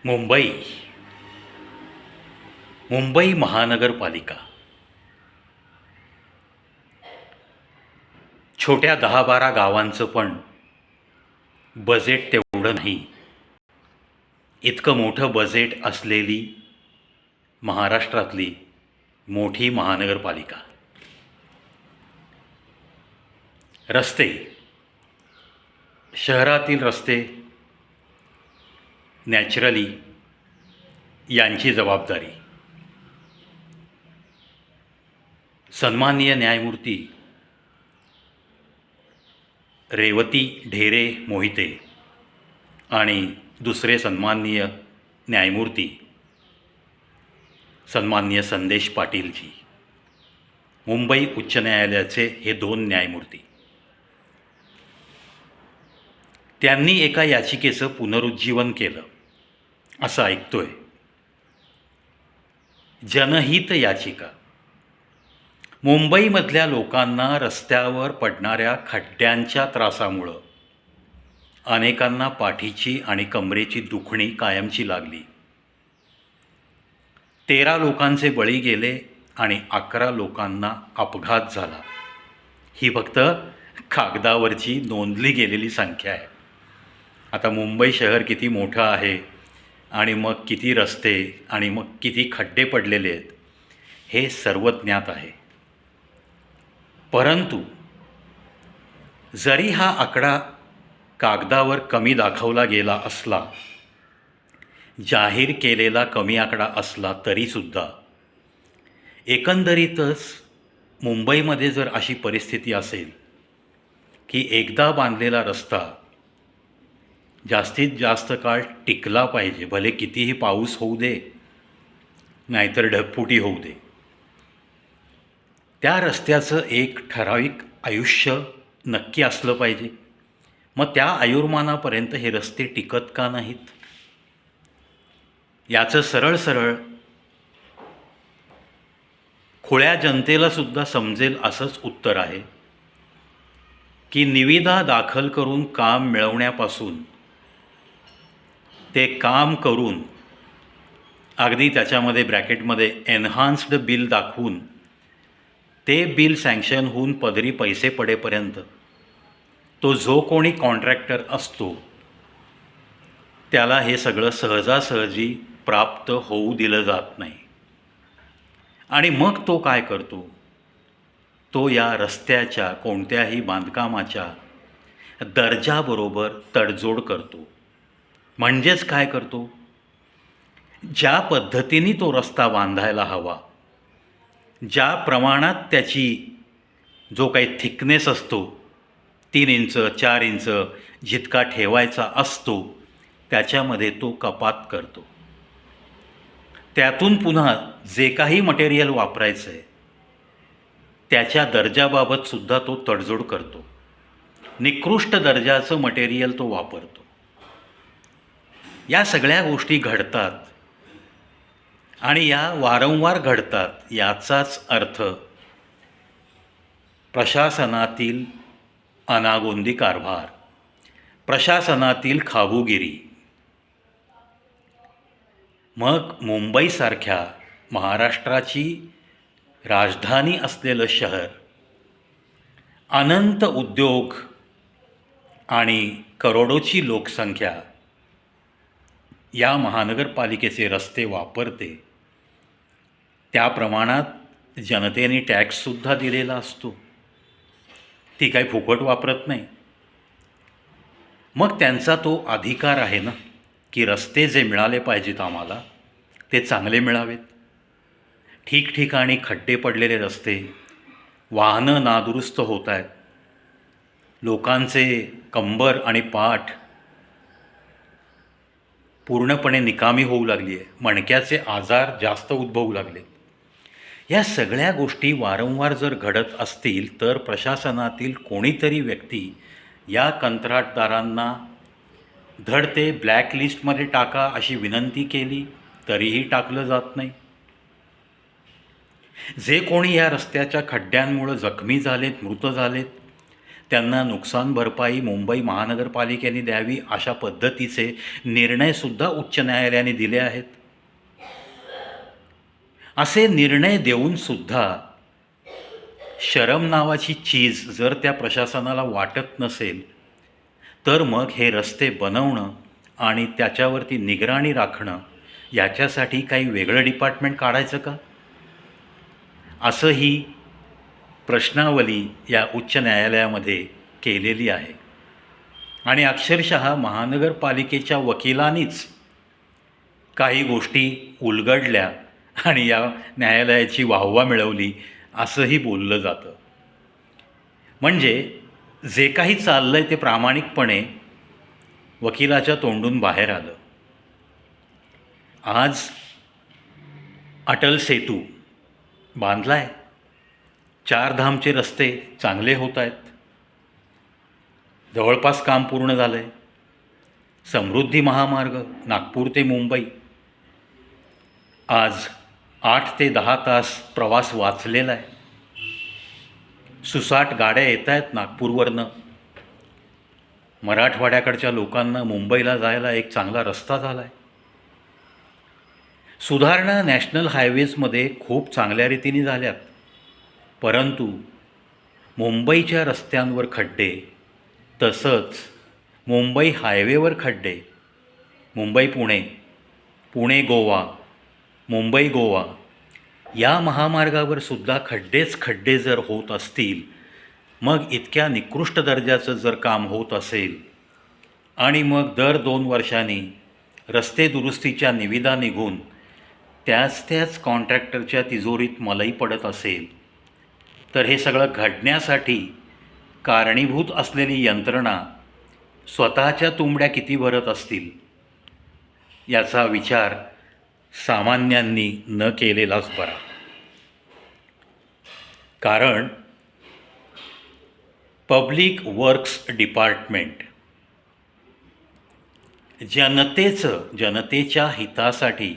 मुंबई मुंबई महानगरपालिका छोट्या 10-12 गावांचं पण बजेट तेवढं नाही. इतकं मोठं बजेट असलेली महाराष्ट्रातली मोठी महानगरपालिका. रस्ते, शहरातील रस्ते नॅचरली यांची जबाबदारी सन्माननीय न्यायमूर्ती रेवती ढेरे मोहिते आणि दुसरे सन्माननीय न्यायमूर्ती सन्माननीय संदेश पाटीलजी, मुंबई उच्च न्यायालयाचे हे 2 न्यायमूर्ती, त्यांनी एका याचिकेचं पुनरुज्जीवन केलं असं ऐकतोय. जनहित याचिका. मुंबईमधल्या लोकांना रस्त्यावर पडणाऱ्या खड्ड्यांच्या त्रासामुळं अनेकांना पाठीची आणि कमरेची दुखणी कायमची लागली. 13 लोकांचे बळी गेले आणि 11 लोकांना अपघात झाला. ही फक्त कागदावरची नोंदली गेलेली संख्या आहे. आता मुंबई शहर किती मोठं आहे आणि मग किती रस्ते आणि मग किती खड्डे पडलेले आहेत हे सर्व ज्ञात आहे. परंतु जरी हा आकडा कागदावर कमी दाखवला गेला असला, जाहीर केलेला कमी आकडा असला तरीसुद्धा एकंदरीतच मुंबईमध्ये जर अशी परिस्थिती असेल की एकदा बांधलेला रस्ता जास्तीत जास्त काळ टिकला पाहिजे, भले कितीही पाऊस होऊ दे नाहीतर ढगफुटी होऊ दे, त्या रस्त्याचं एक ठराविक आयुष्य नक्की असलं पाहिजे. मग त्या आयुर्मानापर्यंत हे रस्ते टिकत का नाहीत? याचं सरळ सरळ खुळ्या जनतेलासुद्धा समजेल असंच उत्तर आहे की निविदा दाखल करून काम मिळवण्यापासून ते काम करून अगदी त्याच्यामध्ये ब्रॅकेटमध्ये एन्हान्स्ड बिल दाखवून ते बिल सँक्शन होऊन पदरी पैसे पडेपर्यंत तो जो कोणी कॉन्ट्रॅक्टर असतो त्याला हे सगळं सहजासहजी प्राप्त होऊ दिलं जात नाही. आणि मग तो काय करतो? तो या रस्त्याच्या कोणत्याही बांधकामाच्या दर्जाबरोबर तडजोड करतो. म्हणजेच काय करतो? ज्या पद्धतीने तो रस्ता बांधायला हवा, ज्या प्रमाणात त्याची जो काही थिकनेस असतो 3 इंच 4 इंच जितका ठेवायचा असतो त्याच्यामध्ये तो कपात करतो. त्यातून पुन्हा जे काही मटेरियल वापरायचं आहे त्याच्या दर्जाबाबतसुद्धा तो तडजोड करतो. निकृष्ट दर्जाचं मटेरियल तो वापरतो. या सगळ्या गोष्टी घडतात आणि या वारंवार घडतात. याचाच अर्थ प्रशासनातील अनागोंदी कारभार, प्रशासनातील खाबूगिरी. मग मुंबईसारख्या महाराष्ट्राची राजधानी असलेलं शहर, अनंत उद्योग आणि करोडोची लोकसंख्या या महानगरपालिकेचे रस्ते वापरते. त्या प्रमाणात जनतेने टॅक्ससुद्धा दिलेला असतो. ती काही फुकट वापरत नाही. मग त्यांचा तो अधिकार आहे ना की रस्ते जे मिळाले पाहिजेत आम्हाला ते चांगले मिळावेत. ठिकठिकाणी खड्डे पडलेले रस्ते, वाहनं नादुरुस्त होत आहेत, लोकांचे कंबर आणि पाठ पूर्णपणे निकामी होऊ लागली आहे, मणक्याचे आजार जास्त उद्भवू लागले. या सगळ्या गोष्टी वारंवार जर घडत असतील तर प्रशासनातील कोणीतरी व्यक्ती या कंत्राटदारांना धड ते ब्लॅकलिस्टमध्ये टाका अशी विनंती केली तरीही टाकलं जात नाही. जे कोणी या रस्त्याच्या खड्ड्यांमुळं जखमी झालेत, मृत झालेत त्यांना नुकसान भरपाई मुंबई महानगरपालिकेने द्यावी अशा पद्धतीचे निर्णयसुद्धा उच्च न्यायालयाने दिले आहेत. असे निर्णय देऊनसुद्धा शरम नावाची चीज जर त्या प्रशासनाला वाटत नसेल, तर मग हे रस्ते बनवणं आणि त्याच्यावरती निगराणी राखणं याच्यासाठी काही वेगळं डिपार्टमेंट काढायचं का, असंही प्रश्नावली या उच्च न्यायालयामध्ये केलेली आहे. आणि अक्षरशः महानगरपालिकेच्या वकिलांनीच काही गोष्टी उलगडल्या आणि या न्यायालयाची वाहवा मिळवली असंही बोललं जातं. म्हणजे जे काही चाललं आहे ते प्रामाणिकपणे वकिलाच्या तोंडून बाहेर आलं. आज अटल सेतू बांधला आहे, चारधामचे रस्ते चांगले होत आहेत, जवळपास काम पूर्ण झालं आहे. समृद्धी महामार्ग नागपूर ते मुंबई आज 8 ते 10 तास प्रवास वाचलेला आहे. सुसाट गाड्या येत आहेत नागपूरवरनं. मराठवाड्याकडच्या लोकांना मुंबईला जायला एक चांगला रस्ता झाला आहे. सुधारणा नॅशनल हायवेजमध्ये खूप चांगल्या रीतीने झाल्यात, परंतु मुंबईच्या रस्त्यांवर खड्डे, तसंच मुंबई हायवेवर खड्डे, मुंबई पुणे, पुणे गोवा, मुंबई गोवा या महामार्गावर सुद्धा खड्डेच खड्डे जर होत असतील, मग इतक्या निकृष्ट दर्जाचं जर काम होत असेल आणि मग दर 2 वर्षांनी रस्ते दुरुस्तीच्या निविदा निघून त्याच कॉन्ट्रॅक्टरच्या तिजोरीत मलई पडत असेल, तर हे सगळं घडण्यासाठी कारणीभूत असलेली यंत्रणा स्वतःच्या तुंबड्या किती भरत असतील याचा विचार सामान्यांनी न केलेलाच बरा. कारण पब्लिक वर्क्स डिपार्टमेंट जनतेच्या हितासाठी,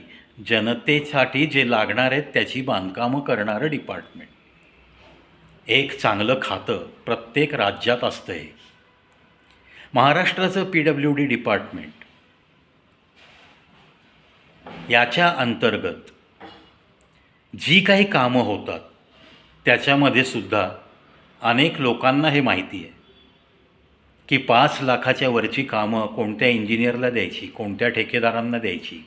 जनतेसाठी जे लागणार आहेत त्याची बांधकामं करणारं डिपार्टमेंट, एक चांगलं खातं प्रत्येक राज्यात असतं. आहे महाराष्ट्राचं PWD डिपार्टमेंट. याच्या अंतर्गत जी काही कामं होतात त्याच्यामध्ये सुद्धा अनेक लोकांना हे माहिती आहे की 5 लाखाच्या वरची कामं कोणत्या इंजिनियरला द्यायची, कोणत्या ठेकेदारांना द्यायची,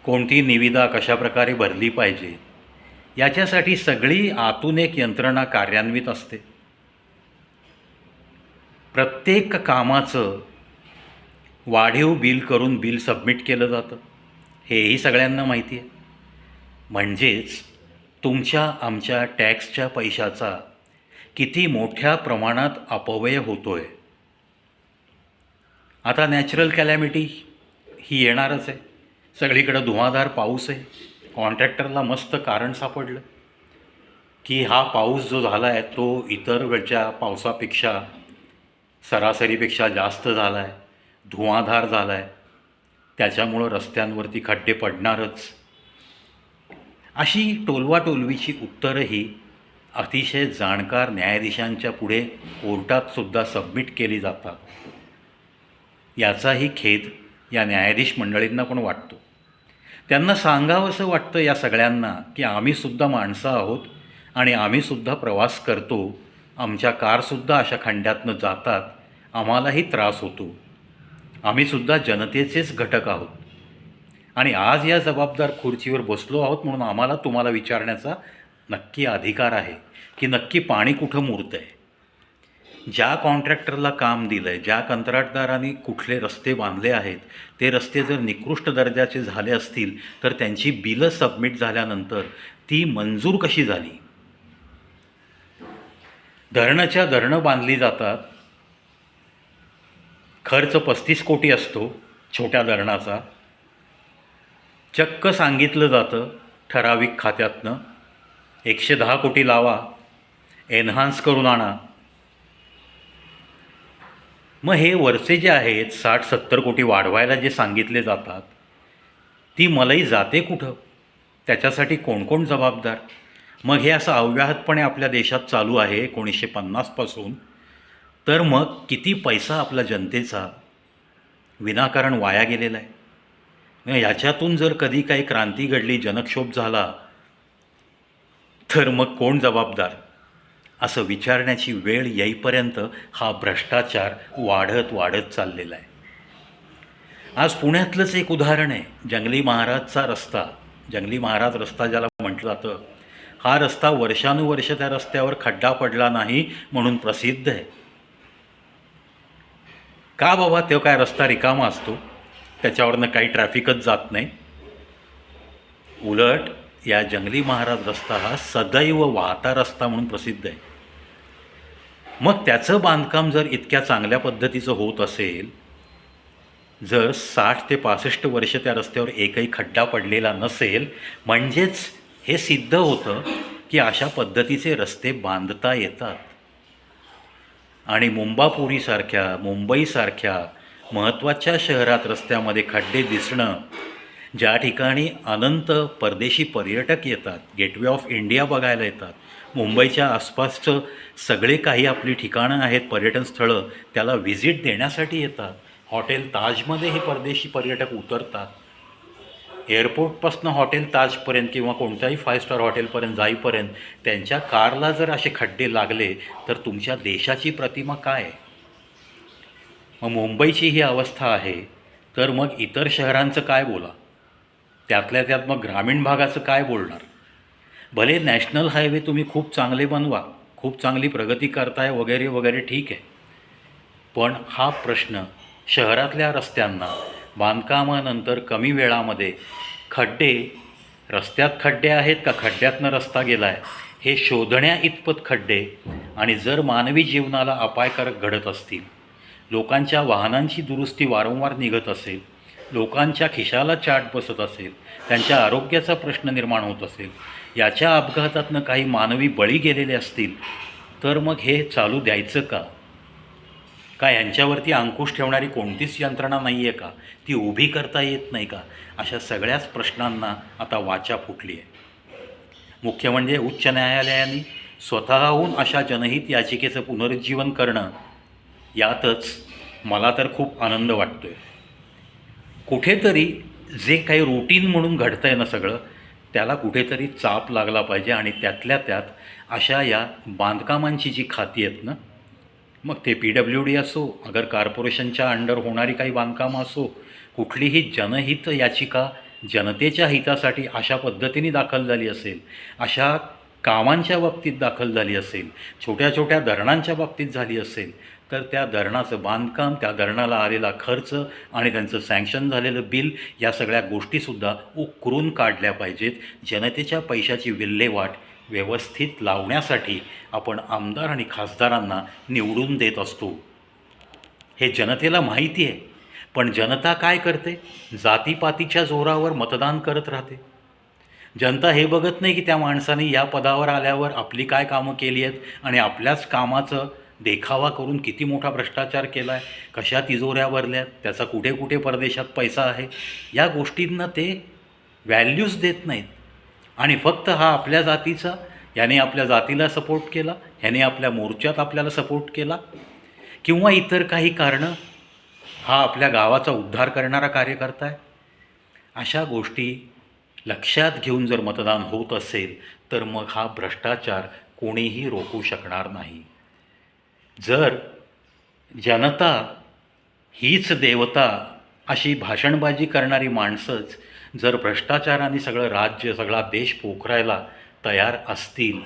कोणती निविदा कशाप्रकारे भरली पाहिजे, याच्यासाठी सगळी आतून एक यंत्रणा कार्यान्वित असते. प्रत्येक कामाचं वाढीव बिल करून बिल सबमिट केलं जातं, हेही सगळ्यांना माहिती आहे. म्हणजेच तुमच्या आमच्या टॅक्सच्या पैशाचा किती मोठ्या प्रमाणात अपव्यय होतो आहे. आता नॅचरल कॅलॅमिटी ही येणारच आहे. सगळीकडं धुवाधार पाऊस आहे. कॉन्ट्रॅक्टरला मस्त कारण सापडलं की हा पाऊस जो झाला आहे तो इतर वेळच्या पावसापेक्षा सरासरीपेक्षा जास्त झाला आहे, धुवाधार झाला आहे, त्याच्यामुळं रस्त्यांवरती खड्डे पडणारच. अशी टोलवाटोलवीची उत्तरंही अतिशय जाणकार न्यायाधीशांच्या पुढे कोर्टातसुद्धा सबमिट केली जातात. याचाही खेद या न्यायाधीश मंडळींना पण वाटतो. त्यांना सांगावंसं वाटतं या सगळ्यांना की आम्हीसुद्धा माणसं आहोत आणि आम्हीसुद्धा प्रवास करतो, आमच्या कारसुद्धा अशा खड्ड्यातनं जातात, आम्हालाही त्रास होतो, आम्हीसुद्धा जनतेचेच घटक आहोत आणि आज या जबाबदार खुर्चीवर बसलो आहोत म्हणून आम्हाला तुम्हाला विचारण्याचा नक्की अधिकार आहे की नक्की पाणी कुठं मुरतं आहे. ज्या कॉन्ट्रॅक्टरला काम दिलं आहे, ज्या कंत्राटदारांनी कुठले रस्ते बांधले आहेत, ते रस्ते जर निकृष्ट दर्जाचे झाले असतील तर त्यांची बिलं सबमिट झाल्यानंतर ती मंजूर कशी झाली. धरणच्या धरणं बांधली जातात, खर्च 35 कोटी असतो छोट्या धरणाचा, चक्क सांगितलं जातं ठराविक खात्यातनं 110 कोटी लावा, एन्हान्स करून आणा. मग हे वरचे जे आहेत 60-70 कोटी वाढवायला जे सांगितले जातात, ती मलई जाते कुठं, त्याच्यासाठी कोण कोण जबाबदार. मग हे असं अव्याहतपणे आपल्या देशात चालू आहे 1950पासून, तर मग किती पैसा आपल्या जनतेचा विनाकारण वाया गेलेला आहे. मग ह्याच्यातून जर कधी काही क्रांती घडली, जनक्षोभ झाला, तर मग कोण जबाबदार, असं विचारण्याची वेळ येईपर्यंत हा भ्रष्टाचार वाढत वाढत चाललेला आहे. आज पुण्यातलंच एक उदाहरण आहे, जंगली महाराजचा रस्ता. जंगली महाराज रस्ता ज्याला म्हटलं जातं, हा रस्ता वर्षानुवर्ष त्या रस्त्यावर खड्डा पडला नाही म्हणून प्रसिद्ध आहे. का बाबा, तो काय रस्ता रिकामा असतो, त्याच्यावरनं काही ट्रॅफिकच जात नाही. उलट या जंगली महाराज रस्ता हा सदैव वाहता रस्ता म्हणून प्रसिद्ध आहे. मग त्याचं बांधकाम जर इतक्या चांगल्या पद्धतीचं होत असेल, जर 60 ते 65 वर्ष त्या रस्त्यावर एकही खड्डा पडलेला नसेल, म्हणजेच हे सिद्ध होतं की अशा पद्धतीचे रस्ते बांधता येतात. आणि मुंबईसारख्या महत्त्वाच्या शहरात रस्त्यामध्ये खड्डे दिसणं, ज्या ठिकाणी अनंत परदेशी पर्यटक येतात, गेटवे ऑफ इंडिया बघायला येतात, मुंबईच्या आसपासचं सगळे काही आपली ठिकाणं आहेत पर्यटन स्थळं, त्याला व्हिजिट देण्यासाठी येतात. हॉटेल ताजमध्ये हे परदेशी पर्यटक उतरतात. एअरपोर्टपासून हॉटेल ताजपर्यंत किंवा कोणत्याही 5 स्टार हॉटेलपर्यंत जाईपर्यंत त्यांच्या कारला जर असे खड्डे लागले तर तुमच्या देशाची प्रतिमा काय आहे? मग मुंबईची ही अवस्था आहे, तर मग इतर शहरांचं काय बोला? त्यातल्या त्यात मग ग्रामीण भागाचं काय बोलणार? भले नॅशनल हायवे तुम्ही खूप चांगले बनवा, खूप चांगली प्रगती करताय वगैरे वगैरे, ठीक आहे, पण हा प्रश्न शहरातल्या रस्त्यांना बांधकामानंतर कमी वेळामध्ये खड्डे, रस्त्यात खड्डे आहेत का खड्ड्यातनं रस्ता गेला आहे हे शोधण्या इतपत खड्डे, आणि जर मानवी जीवनाला अपायकारक घडत असतील, लोकांच्या वाहनांची दुरुस्ती वारंवार निघत असेल, लोकांच्या खिशाला चाट बसत असेल, त्यांच्या आरोग्याचा प्रश्न निर्माण होत असेल, याच्या अपघातातनं काही मानवी बळी गेलेले असतील, तर मग हे चालू द्यायचं का? का यांच्यावरती अंकुश ठेवणारी कोणतीच यंत्रणा नाही आहे का? ती उभी करता येत नाही का? अशा सगळ्याच प्रश्नांना आता वाचा फुटली आहे. मुख्य म्हणजे उच्च न्यायालयाने स्वतःहून अशा जनहित याचिकेचं पुनरुज्जीवन करणं, यातच मला तर खूप आनंद वाटतो आहे. कुठेतरी जे काही रूटीन म्हणून घडतं आहे ना सगळं, त्याला कुठेतरी चाप लागला पाहिजे. आणि त्यातल्या त्यात अशा या बांधकामांची जी खाती आहेत ना, मग ते PWD असो, अगर कॉर्पोरेशनच्या अंडर होणारी काही बांधकामं असो, कुठलीही जनहित याचिका जनतेच्या हितासाठी अशा पद्धतीने दाखल झाली असेल, अशा कामांच्या बाबतीत दाखल झाली असेल, छोट्या छोट्या धरणांच्या बाबतीत झाली असेल, तर त्या धरणाचं बांधकाम, त्या धरणाला आलेला खर्च आणि त्यांचं सँक्शन झालेलं बिल, या सगळ्या गोष्टीसुद्धा उकरून काढल्या पाहिजेत. जनतेच्या पैशाची विल्हेवाट व्यवस्थित लावण्यासाठी आपण आमदार आणि खासदारांना निवडून देत असतो, हे जनतेला माहिती आहे. पण जनता काय करते? जातीपातीच्या जोरावर मतदान करत राहते. जनता हे बघत नाही की त्या माणसाने या पदावर आल्यावर आपली काय कामं केली आहेत आणि आपल्याच कामाचं देखावा करून किती मोठा भ्रष्टाचार केला आहे, कशा तिजोऱ्या भरल्यात, त्याचा कुठे कुठे परदेशात पैसा आहे, या गोष्टींना ते व्हॅल्यूज देत नाहीत. आणि फक्त हा आपल्या जातीचा, याने आपल्या जातीला सपोर्ट केला, ह्याने आपल्या मोर्चात आपल्याला सपोर्ट केला, किंवा इतर काही कारणं, हा आपल्या गावाचा उद्धार करणारा कार्यकर्ता आहे, अशा गोष्टी लक्षात घेऊन जर मतदान होत असेल, तर मग हा भ्रष्टाचार कोणीही रोखू शकणार नाही. जर जनता हीच देवता अशी भाषणबाजी करणारी माणसंच जर भ्रष्टाचाराने सगळं राज्य, सगळा देश पोखरायला तयार असतील,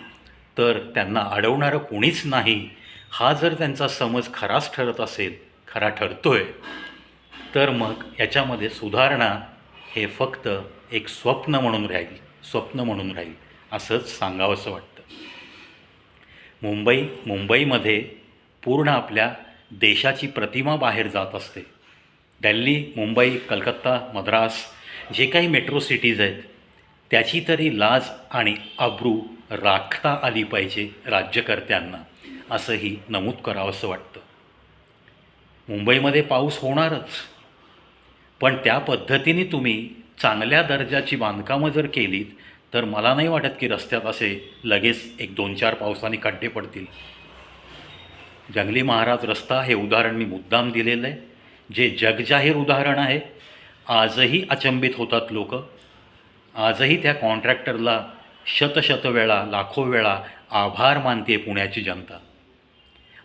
तर त्यांना अडवणारं कोणीच नाही, हा जर त्यांचा समज खराच ठरत असेल, खरा ठरतोय, तर मग याच्यामध्ये सुधारणा हे फक्त एक स्वप्न म्हणून राहील असंच सांगावंसं वाटतं. मुंबईमध्ये पूर्ण आपल्या देशाची प्रतिमा बाहेर जात असते. दिल्ली, मुंबई, कलकत्ता, मद्रास, जे काही मेट्रो सिटीज आहेत, त्याची तरी लाज आणि अब्रू राखता आली पाहिजे राज्यकर्त्यांना, असंही नमूद करावंसं वाटतं. मुंबईमध्ये पाऊस होणारच, पण त्या पद्धतीने तुम्ही चांगल्या दर्जाची बांधकामं जर केलीत, तर मला नाही वाटत की रस्त्यात असे लगेच एक 2-4 पावसाने खड्डे पडतील. जंगली महाराज रस्ता हे उदाहरण मी मुद्दाम दिलेलं आहे, जे जगजाहीर उदाहरण आहे. आजही अचंबित होतात लोक. आजही त्या कॉन्ट्रॅक्टरला शत वेळा, लाखो वेळा आभार मानते पुण्याची जनता.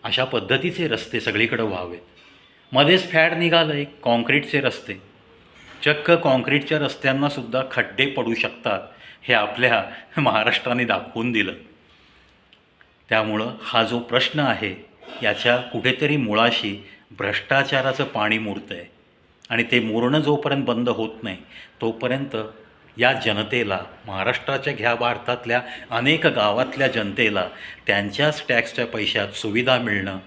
अशा पद्धतीचे रस्ते सगळीकडे व्हावेत. मध्येच फॅड निघालं एक कॉन्क्रीटचे रस्ते. चक्क कॉन्क्रीटच्या रस्त्यांनासुद्धा खड्डे पडू शकतात हे आपल्या महाराष्ट्राने दाखवून दिलं. त्यामुळं हा जो प्रश्न आहे याच्या कुठेतरी मुळाशी भ्रष्टाचाराचं पाणी मुरतं आहे आणि ते मुरणं जोपर्यंत बंद होत नाही तोपर्यंत या जनतेला, महाराष्ट्राच्या घ्या भारतातल्या अनेक गावातल्या जनतेला त्यांच्याच टॅक्सच्या पैशात सुविधा मिळणं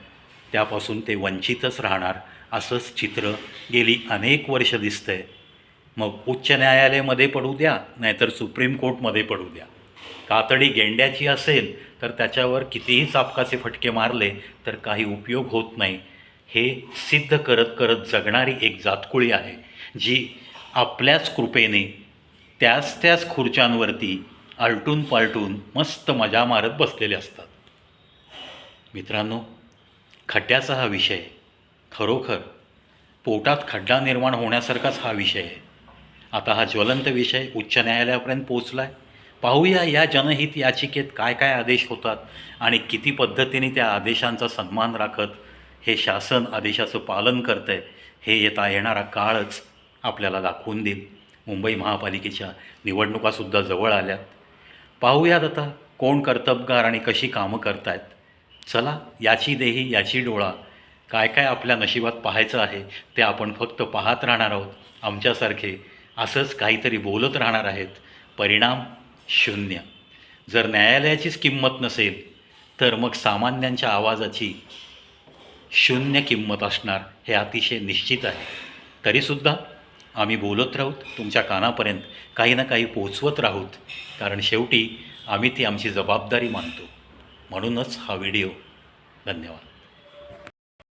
त्यापासून ते वंचितच राहणार असंच चित्र गेली अनेक वर्ष दिसतं आहे. मग उच्च न्यायालयामध्ये पडू द्या नाहीतर सुप्रीम कोर्टमध्ये पडू द्या. कातडी गेंड्याची असेल तर त्याच्यावर कितीही चापकाचे फटके मारले तर काही उपयोग होत नाही. हे सिद्ध करत करत जगणारी एक जातकुळी आहे जी आपल्याच कृपेने त्याच खुर्च्यांवरती आलटून पालटून मस्त मजा मारत बसलेले असतात. मित्रांनो, खड्ड्याचा हा विषय खरोखर पोटात खड्डा निर्माण होण्यासारखाच हा विषय आहे. आता हा ज्वलंत विषय उच्च न्यायालयापर्यंत पोचला आहे. पाहूया या जनहित याचिकेत काय काय आदेश होतात आणि किती पद्धतीने त्या आदेशांचा सन्मान राखत हे शासन आदेशाचं पालन करतं आहे हे येणारा काळच आपल्याला दाखवून देईल. मुंबई महापालिकेच्या निवडणुकासुद्धा जवळ आल्यात. पाहूयात आता कोण कर्तबगार आणि कशी कामं करतायत. चला, याची देही याची डोळा. काय काय आपल्या नशिबात पाहायचं आहे ते आपण फक्त पाहत राहणार आहोत. आमच्यासारखे असंच काहीतरी बोलत राहणार आहेत. परिणाम शून्य. जर न्यायालयाचीच किंमत नसेल तर मग सामान्यांच्या आवाजाची शून्य किंमत असणार हे अतिशय निश्चित आहे. तरीसुद्धा आम्ही बोलत राहूत, तुमच्या कानापर्यंत काही ना काही पोचवत राहूत, कारण शेवटी आम्ही ती आमची जबाबदारी मानतो. म्हणूनच हा व्हिडिओ. धन्यवाद.